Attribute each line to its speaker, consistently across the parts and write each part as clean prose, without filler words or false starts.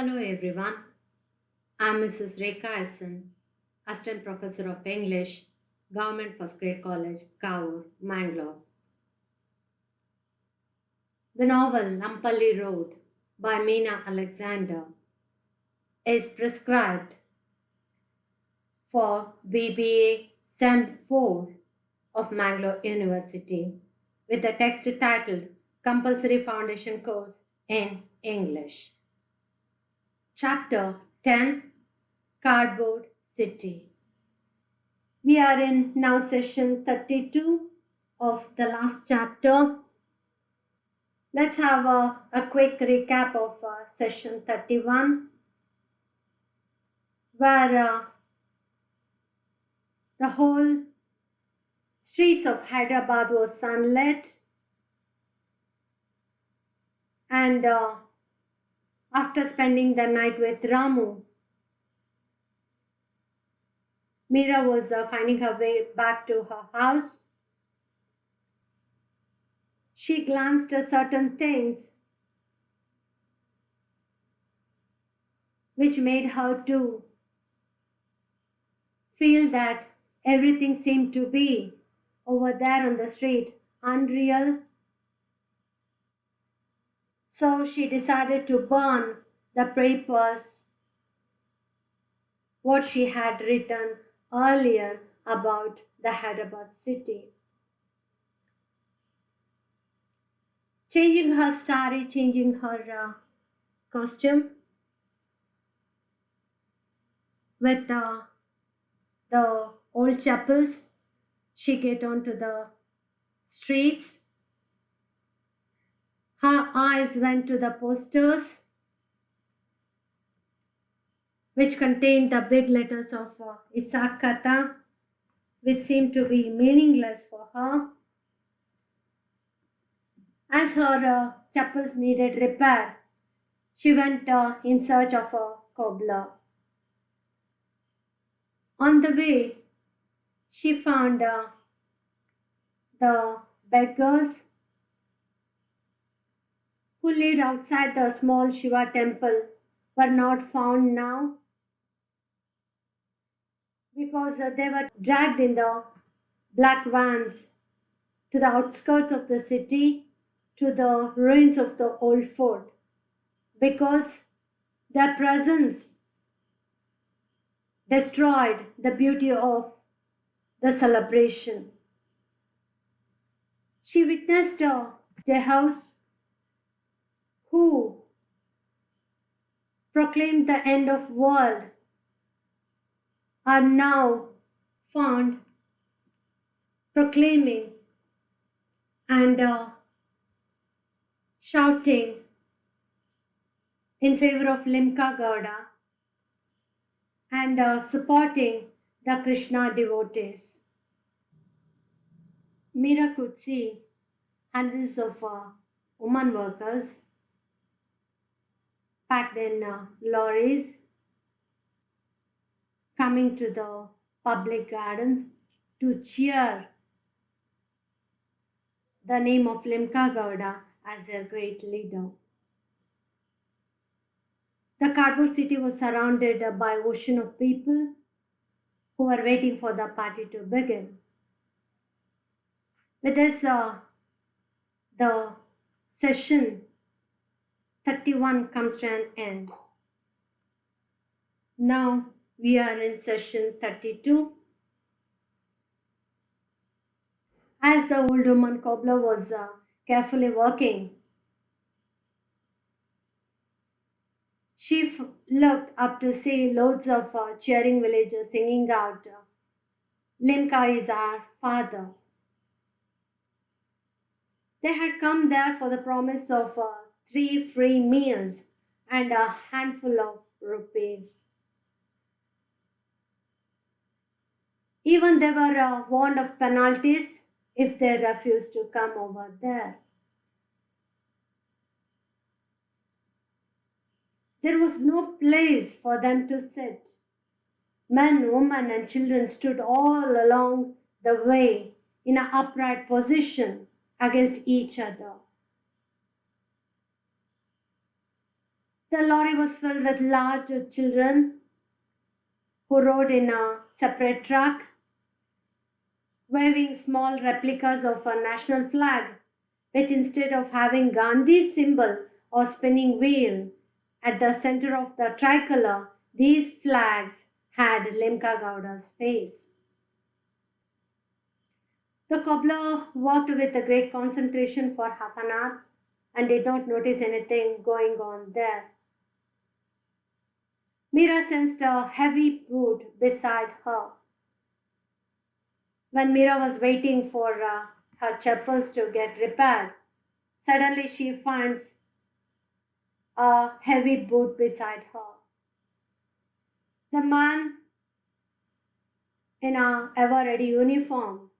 Speaker 1: Hello everyone. I'm Mrs. Rekha Hassan, Assistant Professor of English, Government First Grade College, Kavur, Mangalore. The novel Nampally Road by Meena Alexander is prescribed for BBA Sem 4 of Mangalore University with the text titled Compulsory Foundation Course in English. Chapter 10 Cardboard City. We are in now session 32 of the last chapter. Let's have a quick recap of session 31, where the whole streets of Hyderabad was sunlit, and after spending the night with Ramu, Meera was finding her way back to her house. She glanced at certain things which made her to feel that everything seemed to be over there on the street unreal. So she decided to burn the papers, what she had written earlier about the Hyderabad city. Changing her sari, changing her costume with the old chapels, she get onto the streets. Her eyes went to the posters which contained the big letters of Isaac Kata, which seemed to be meaningless for her. As her chapels needed repair, she went in search of a cobbler. On the way, she found the beggars who lived outside the small Shiva temple were not found now because they were dragged in the black vans to the outskirts of the city, to the ruins of the old fort, because their presence destroyed the beauty of the celebration. She witnessed a house who proclaimed the end of world are now found proclaiming and shouting in favor of Limca Gowda and supporting the Krishna devotees. Meera could see hundreds of women workers packed in lorries coming to the public gardens to cheer the name of Limca Gowda as their great leader. The cardboard city was surrounded by an ocean of people who were waiting for the party to begin. With this, the session 31 comes to an end. Now we are in session 32. As the old woman cobbler was carefully working, she looked up to see loads of cheering villagers singing out, Limca is our father. They had come there for the promise of 3 free meals and a handful of rupees. Even they were warned of penalties if they refused to come over there. There was no place for them to sit. Men, women, and children stood all along the way in an upright position against each other. The lorry was filled with large children who rode in a separate truck, waving small replicas of a national flag, which instead of having Gandhi's symbol or spinning wheel at the center of the tricolor, these flags had Limca Gowda's face. The cobbler worked with a great concentration for half an hour and did not notice anything going on there. Meera sensed a heavy boot beside her. When Meera was waiting for her chappals to get repaired, suddenly she finds a heavy boot beside her. The man in a ever-ready uniform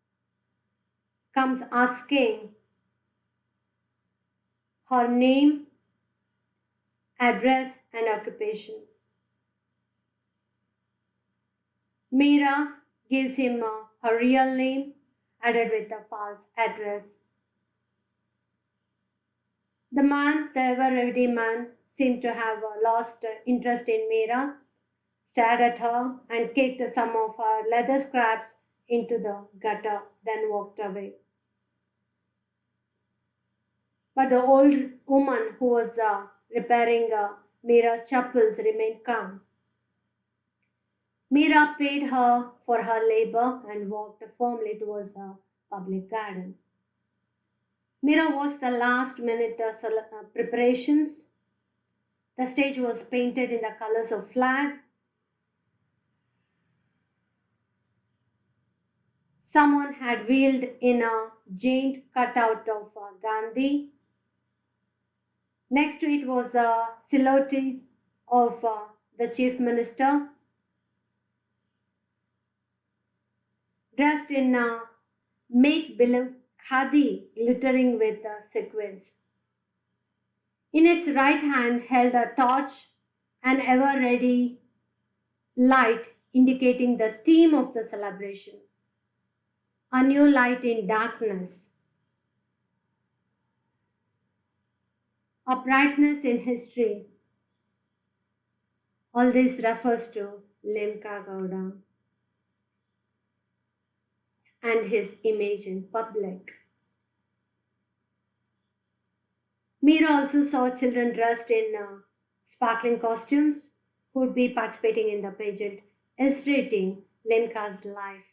Speaker 1: comes asking her name, address, and occupation. Meera gives him her real name added with a false address. The man, the ever-ready man, seemed to have lost interest in Meera, stared at her and kicked some of her leather scraps into the gutter, then walked away. But the old woman who was repairing Meera's chappals remained calm. Meera paid her for her labor and walked firmly towards the public garden. Meera watched the last minute preparations. The stage was painted in the colors of flag. Someone had wheeled in a giant cutout of Gandhi. Next to it was a silhouette of the chief minister, dressed in make-believe khadi glittering with sequins. In its right hand held a torch, an ever-ready light indicating the theme of the celebration. A new light in darkness. A brightness in history. All this refers to Limca Gowda and his image in public. Meera also saw children dressed in sparkling costumes who would be participating in the pageant, illustrating Limca's life.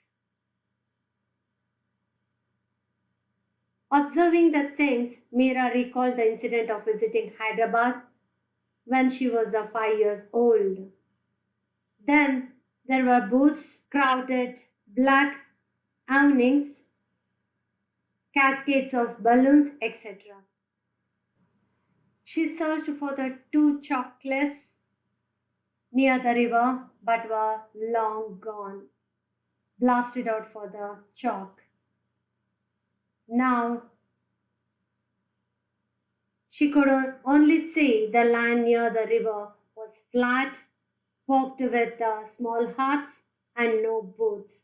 Speaker 1: Observing the things, Meera recalled the incident of visiting Hyderabad when she was 5 years old. Then there were booths, crowded black awnings, cascades of balloons, etc. She searched for the 2 chalk cliffs near the river but were long gone, blasted out for the chalk. Now she could only see the land near the river was flat, poked with small huts and no booths.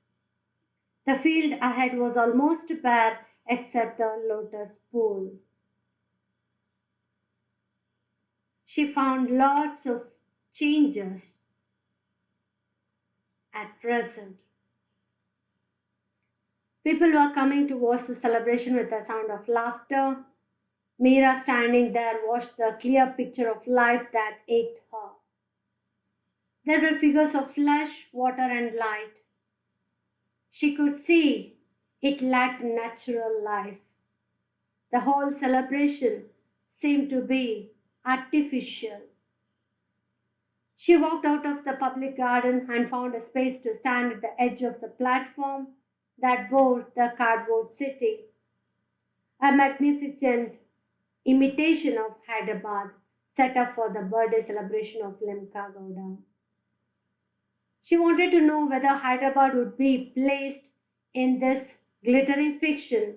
Speaker 1: The field ahead was almost bare except the lotus pool. She found lots of changes at present. People were coming to watch the celebration with a sound of laughter. Meera, standing there, watched the clear picture of life that ached her. There were figures of flesh, water, and light. She could see it lacked natural life. The whole celebration seemed to be artificial. She walked out of the public garden and found a space to stand at the edge of the platform that bore the cardboard city, a magnificent imitation of Hyderabad set up for the birthday celebration of Limca Gowda. She wanted to know whether Hyderabad would be placed in this glittering fiction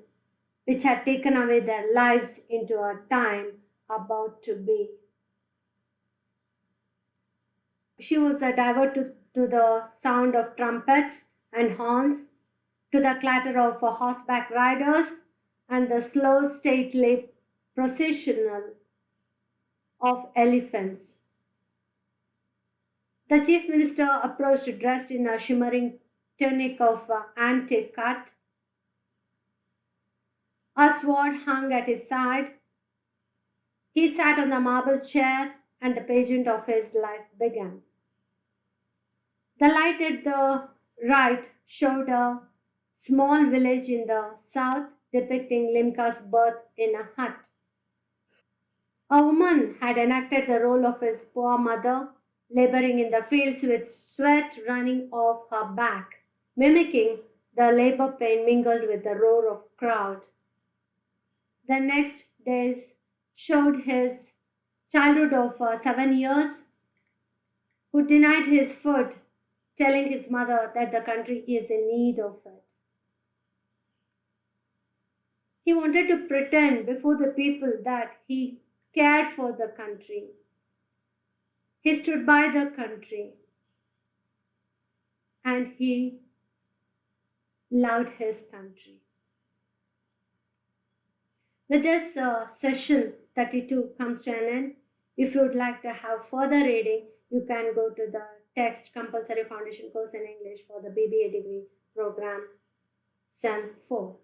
Speaker 1: which had taken away their lives into a time about to be. She was diverted to the sound of trumpets and horns, to the clatter of horseback riders and the slow stately processional of elephants. The chief minister approached dressed in a shimmering tunic of antique cut. A sword hung at his side. He sat on the marble chair, and the pageant of his life began. The light at the right showed a small village in the south, depicting Limca's birth in a hut. A woman had enacted the role of his poor mother, laboring in the fields with sweat running off her back, mimicking the labor pain mingled with the roar of crowd. The next days showed his childhood of 7 years, who denied his food, telling his mother that the country is in need of it. He wanted to pretend before the people that he cared for the country. He stood by the country and he loved his country. With this session 32 comes to an end. If you would like to have further reading, you can go to the text compulsory foundation course in English for the BBA degree program SEM 4.